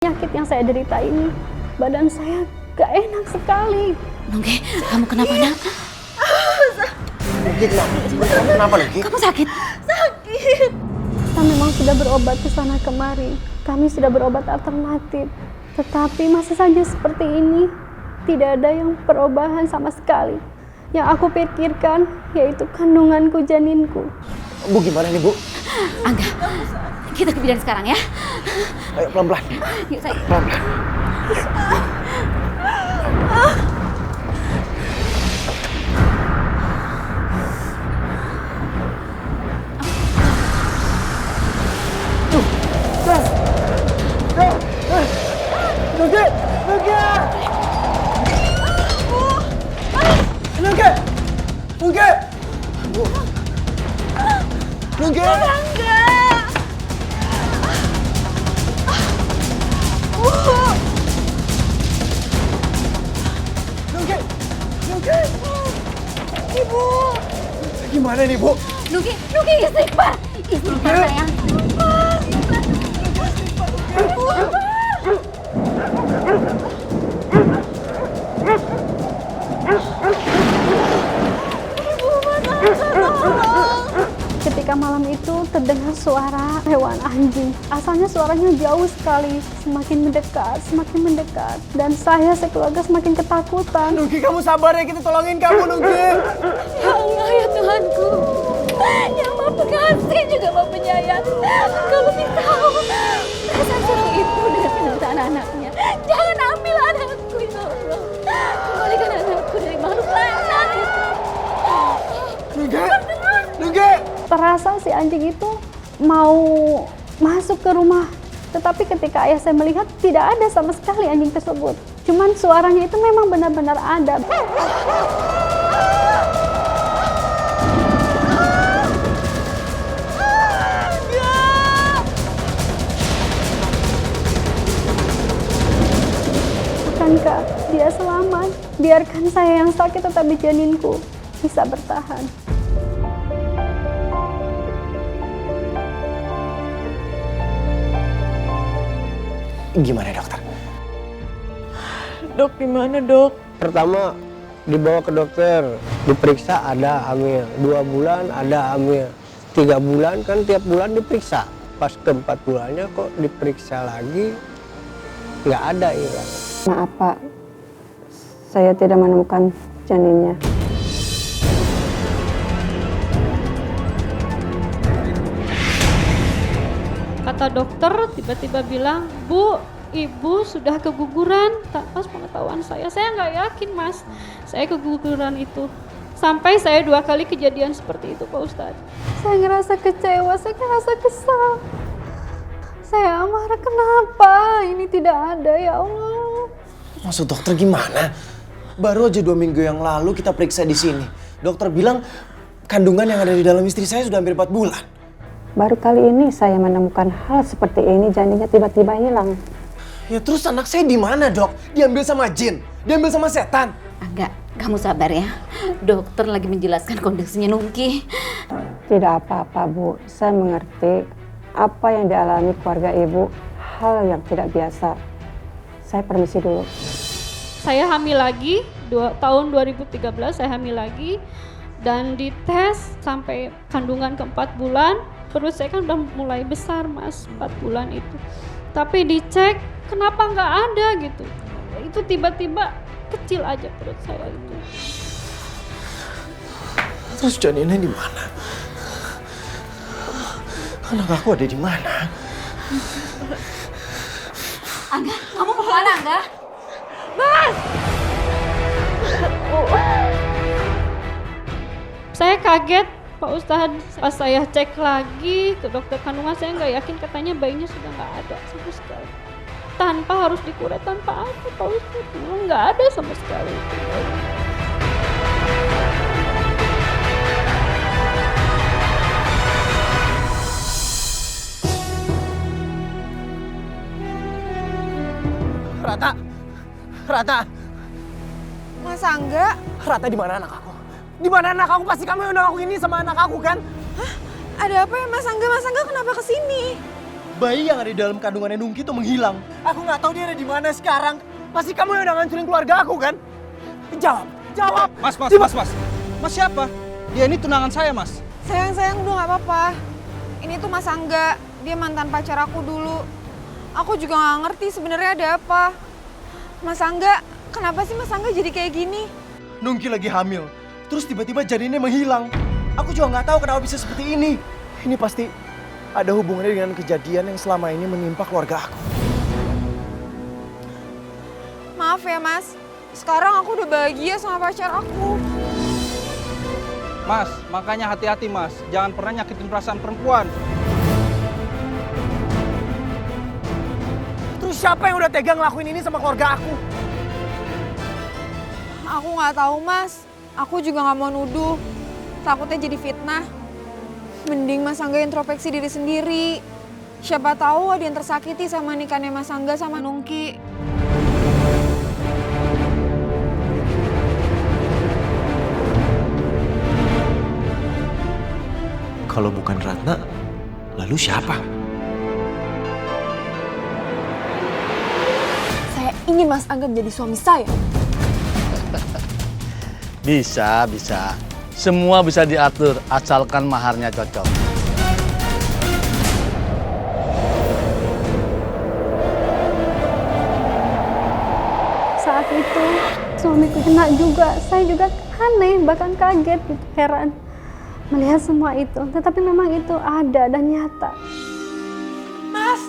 Penyakit yang saya derita ini, badan saya gak enak sekali. Nunggi, kamu kenapa nak? Nunggi, kamu kenapa Nunggi? Kamu sakit? Sakit. Kita memang sudah berobat ke sana kemari. Kami sudah berobat alternatif. Tetapi masih saja seperti ini. Tidak ada yang perubahan sama sekali. Yang aku pikirkan yaitu kandunganku, janinku. Bu, gimana nih Bu? Angga, kita ke bidan sekarang ya. Ayo pelan-pelan. Yuk sayang. Pelan-pelan. Nunggi! Nunggi! Nunggi! Nunggi! Bu. Nunggi! Nunggi! Nunggi! Ibu, Gimana nih Bu? Nunggi istighfar. Istighfar sayang. ketika malam itu terdengar suara hewan anjing. Asalnya suaranya jauh sekali, semakin mendekat, dan saya sekeluarga semakin ketakutan. Nunggi, kamu sabar ya, kita tolongin kamu Nunggi. Ya Allah ya Tuhanku. Yang Maha Pengasih juga Maha Penyayang. Kalau tahu perasaan seorang ibu dengan penderitaan anaknya. Jangan ambil anakku ya Allah. Kembalikan anakku dari makhluk laknat itu. Nunggi! Nunggi! Terasa si anjing itu mau masuk ke rumah. Tetapi ketika ayah saya melihat, tidak ada sama sekali anjing tersebut. Cuman suaranya itu memang benar-benar ada. Akankah dia selamat? Biarkan saya yang sakit tetapi janinku bisa bertahan. Gimana dokter? Dok, gimana dok? Pertama dibawa ke dokter, diperiksa ada hamil, 2 bulan ada hamil, 3 bulan kan tiap bulan diperiksa. Pas ke-4 bulannya kok diperiksa lagi, nggak ada hilang. Maaf Pak, saya tidak menemukan janinnya. Kata dokter tiba-tiba bilang, "Bu, ibu sudah keguguran." Tanpa pengetahuan saya nggak yakin mas, saya keguguran itu. Sampai saya 2 kali kejadian seperti itu Pak Ustadz. Saya ngerasa kecewa, saya ngerasa kesal. Saya marah, kenapa ini tidak ada ya Allah. Maksud dokter gimana? Baru aja 2 minggu yang lalu kita periksa di sini. Dokter bilang kandungan yang ada di dalam istri saya sudah hampir 4 bulan. Baru kali ini saya menemukan hal seperti ini, janinnya tiba-tiba hilang. Ya terus anak saya di mana dok? Diambil sama jin? Diambil sama setan? Angga, kamu sabar ya. Dokter lagi menjelaskan kondisinya Nunggi. Tidak apa-apa Bu, saya mengerti apa yang dialami keluarga Ibu, hal yang tidak biasa. Saya permisi dulu. Saya hamil lagi, tahun 2013 saya hamil lagi. Dan dites sampai kandungan ke-4 bulan. Perut saya kan udah mulai besar mas, 4 bulan itu. Tapi dicek, kenapa nggak ada gitu. Itu tiba-tiba kecil aja perut saya itu. Terus janinnya di mana? Anak aku ada di mana? Angga, kamu mau kemana Angga? Saya kaget Pak Ustadz, pas saya cek lagi ke dokter kandungan, saya nggak yakin, katanya bayinya sudah nggak ada sama sekali. Tanpa harus dikuret, tanpa apa Pak Ustadz, nggak ada sama sekali. Rata! Rata! Mas Angga, Rata, di mana anak aku? Di mana anak aku? Pasti kamu yang udah ngelakuin ini sama anak aku kan? ada apa ya Mas Angga? Mas Angga kenapa kesini? bayi yang ada di dalam kandungannya Nungki itu menghilang. Aku nggak tahu dia ada di mana sekarang. Pasti kamu yang udah ngancurin keluarga aku kan? Jawab, jawab. Mas. Mas siapa? Dia ini tunangan saya, Mas. Sayang udah nggak apa-apa. Ini tuh Mas Angga, dia mantan pacar aku dulu. Aku juga nggak ngerti sebenarnya ada apa. Mas Angga, kenapa sih Mas Angga jadi kayak gini? Nungki lagi hamil, terus tiba-tiba janinnya menghilang. Aku juga nggak tahu kenapa bisa seperti ini. Ini pasti ada hubungannya dengan kejadian yang selama ini menimpa keluarga aku. Maaf ya Mas, sekarang aku udah bahagia sama pacar aku. Mas, makanya hati-hati, Mas. Jangan pernah nyakitin perasaan perempuan. Terus siapa yang udah tega ngelakuin ini sama keluarga aku? Aku nggak tahu Mas, aku juga nggak mau nuduh. Takutnya jadi fitnah. Mending Mas Angga introspeksi diri sendiri. Siapa tahu ada yang tersakiti sama nikahnya Mas Angga sama Nungki. Kalau bukan Ratna, lalu siapa? Saya ingin Mas Angga menjadi suami saya. Bisa. Semua bisa diatur asalkan maharnya cocok. Saat itu suamiku kena juga, saya juga aneh, bahkan kaget gitu, heran melihat semua itu. Tetapi memang itu ada dan nyata. Mas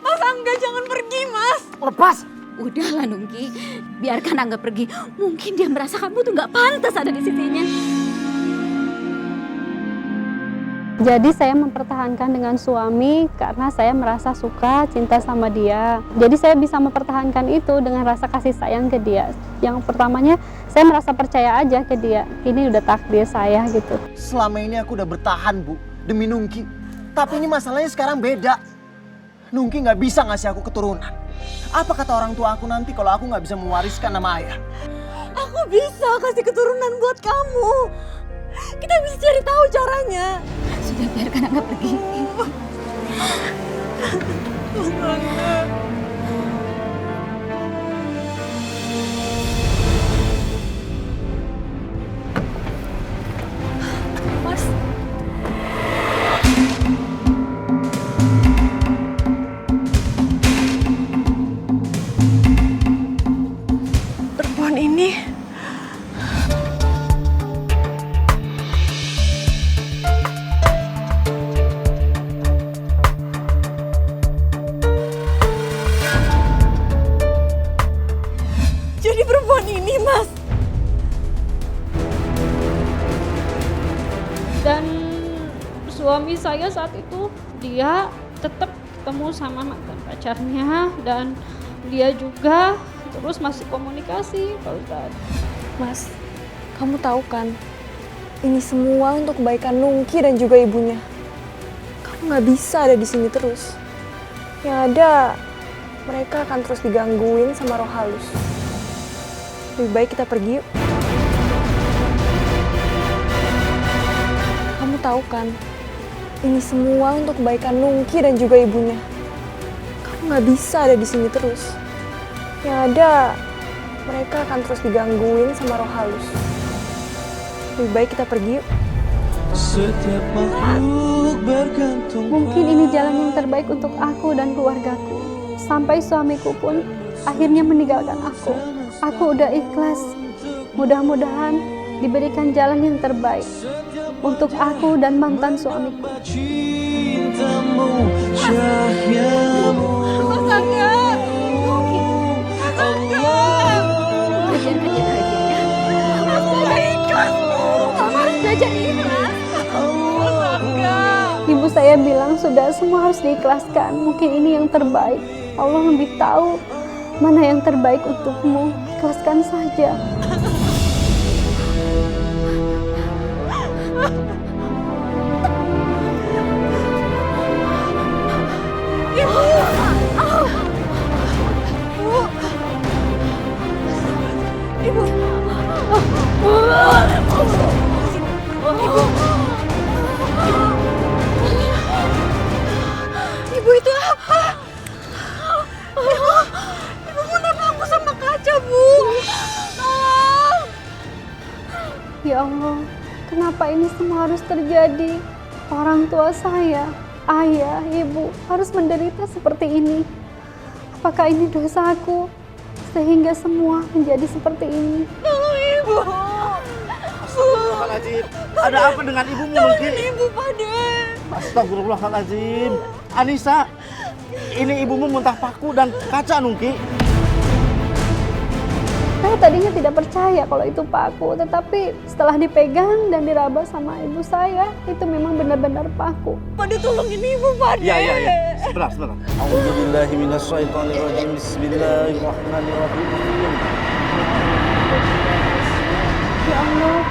Angga jangan pergi Mas. Lepas! Udahlah Nungki, biarkan Angga pergi. Mungkin dia merasa kamu tuh nggak pantas ada di sisinya. Jadi saya mempertahankan dengan suami karena saya merasa suka, cinta sama dia. Jadi saya bisa mempertahankan itu dengan rasa kasih sayang ke dia. Yang pertamanya saya merasa percaya aja ke dia. Ini udah takdir saya gitu. Selama ini aku udah bertahan, Bu, demi Nungki. Tapi ini masalahnya sekarang beda. Nungki nggak bisa ngasih aku keturunan. Apa kata orang tua aku nanti kalau aku nggak bisa mewariskan nama ayah? Aku bisa kasih keturunan buat kamu. Kita bisa cari tahu caranya. Sudah, biarkan Angga pergi. Mas. Perempuan ini jadi perempuan ini, Mas. Dan suami saya saat itu dia tetap ketemu sama mantan pacarnya dan dia juga terus masih komunikasi, Pak Ustadz. Mas, kamu tahu kan, ini semua untuk kebaikan Nungki dan juga ibunya. Kamu nggak bisa ada di sini terus. Yang ada, mereka akan terus digangguin sama roh halus. Lebih baik kita pergi yuk. Kamu tahu kan, ini semua untuk kebaikan Nungki dan juga ibunya. Kamu nggak bisa ada di sini terus. Yang ada, mereka akan terus digangguin sama roh halus. Lebih baik kita pergi yuk. Mungkin ini jalan yang terbaik untuk aku dan keluargaku. Sampai suamiku pun akhirnya meninggalkan aku. Aku udah ikhlas. Mudah-mudahan diberikan jalan yang terbaik untuk aku dan mantan suamiku. Mas Angga! Nungki! Mas Angga! Biarkan dia bahagia. Mas Angga ikhlas! Kamu harus belajar ikhlas! Mas Angga! Ibu saya bilang sudah semua harus diikhlaskan. Mungkin ini yang terbaik. Allah lebih tahu mana yang terbaik untukmu. Ikhlaskan saja. Ibu! Ibu! Ibu itu kaca, Bu. Tolong. Ya Allah, kenapa ini semua harus terjadi? Orang tua saya, ayah, ibu harus menderita seperti ini. Apakah ini dosaku sehingga semua menjadi seperti ini? Tolong Ibu. Astagfirullahaladzim. Ada apa dengan ibumu mungkin? Ibu, Pade. Astagfirullahaladzim. Anissa, ini ibumu muntah paku dan kaca Nungki. Saya tadinya tidak percaya kalau itu paku, tetapi setelah dipegang dan diraba sama ibu saya, itu memang benar-benar paku. Pade, tolongin Ibu, Pade. Iya. Sebentar. A'udzubillahi minasyaitonirrajim. Bismillahirrahmanirrahim. Ya Allah,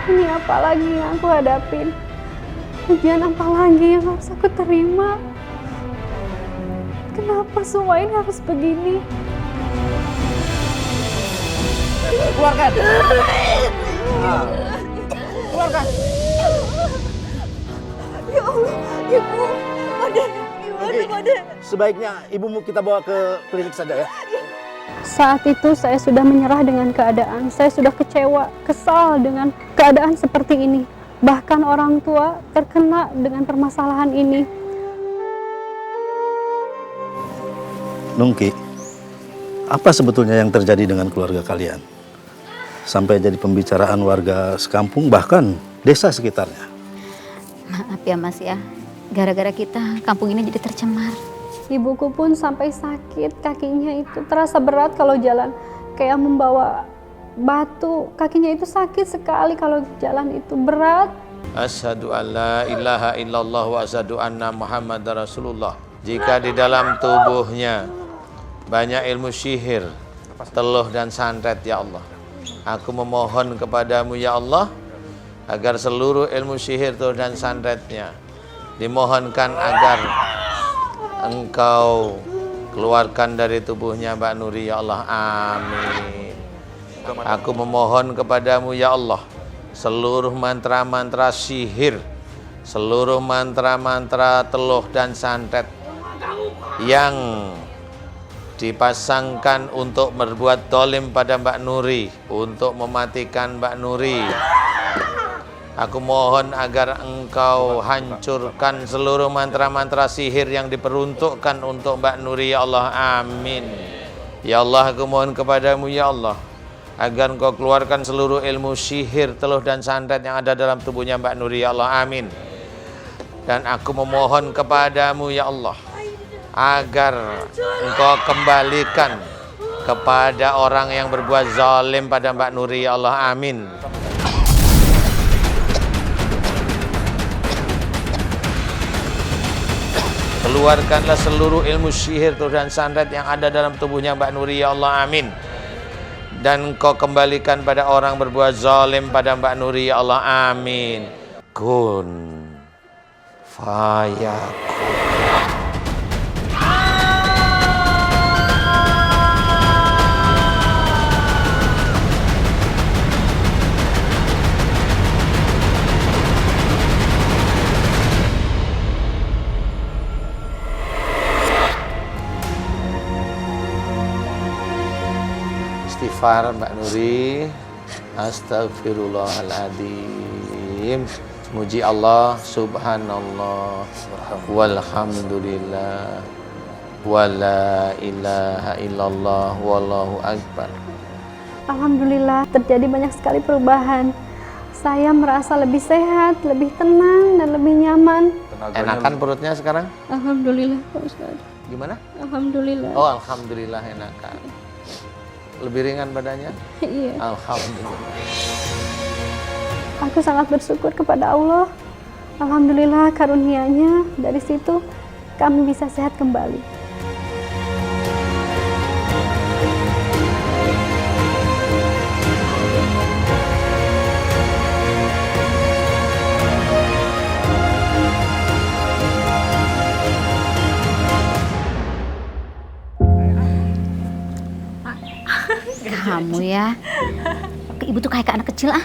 ini apa lagi yang aku hadapin? Ujian apa lagi yang harus aku terima? Kenapa semua ini harus begini? Keluarkan. Keluarkan. Ya Allah, Ibu. Pade, gimana, Pade? Sebaiknya ibumu kita bawa ke klinik saja ya. Saat itu saya sudah menyerah dengan keadaan. Saya sudah kecewa, kesal dengan keadaan seperti ini. Bahkan orang tua terkena dengan permasalahan ini. Nungki, apa sebetulnya yang terjadi dengan keluarga kalian? Sampai jadi pembicaraan warga sekampung bahkan desa sekitarnya. Maaf ya, Mas ya. Gara-gara kita, kampung ini jadi tercemar. Ibuku pun sampai sakit, kakinya itu terasa berat kalau jalan. Kayak membawa batu, kakinya itu sakit sekali kalau jalan itu berat. Asyhadu an la ilaha illallah wa asyhadu anna Muhammadar Rasulullah. Jika di dalam tubuhnya banyak ilmu sihir, teluh dan santet, ya Allah, aku memohon kepadamu ya Allah, agar seluruh ilmu sihir, teluh dan santetnya dimohonkan agar Engkau keluarkan dari tubuhnya Mbak Nuri, ya Allah, amin. Aku memohon kepadamu ya Allah, seluruh mantra-mantra sihir, seluruh mantra-mantra teluh dan santet yang dipasangkan untuk berbuat dolim pada Mbak Nuri, untuk mematikan Mbak Nuri, aku mohon agar Engkau hancurkan seluruh mantra-mantra sihir yang diperuntukkan untuk Mbak Nuri, ya Allah, amin. Ya Allah, aku mohon kepadamu ya Allah, agar Engkau keluarkan seluruh ilmu sihir, teluh dan santet yang ada dalam tubuhnya Mbak Nuri, ya Allah, amin. Dan aku memohon kepadamu ya Allah, agar Engkau kembalikan kepada orang yang berbuat zalim pada Mbak Nuri, ya Allah, amin. Keluarkanlah seluruh ilmu sihir dan santet yang ada dalam tubuhnya Mbak Nuri, ya Allah, amin. Dan Engkau kembalikan pada orang berbuat zalim pada Mbak Nuri, ya Allah, amin. Kun fayakun. Istighfar Mbak Nuri. Astagfirullahaladzim. Muji Allah, subhanallah, walhamdulillah, wala ilaha illallah, wallahu akbar. Alhamdulillah, terjadi banyak sekali perubahan. Saya merasa lebih sehat, lebih tenang, dan lebih nyaman. Enakan perutnya sekarang? Alhamdulillah, Pak Ustadz. Gimana? Alhamdulillah. Oh, alhamdulillah enakan. Lebih ringan badannya? Iya. Alhamdulillah. Aku sangat bersyukur kepada Allah. Alhamdulillah karunia-Nya, dari situ kami bisa sehat kembali. Kamu ya, ibu tuh kayak anak kecil ah.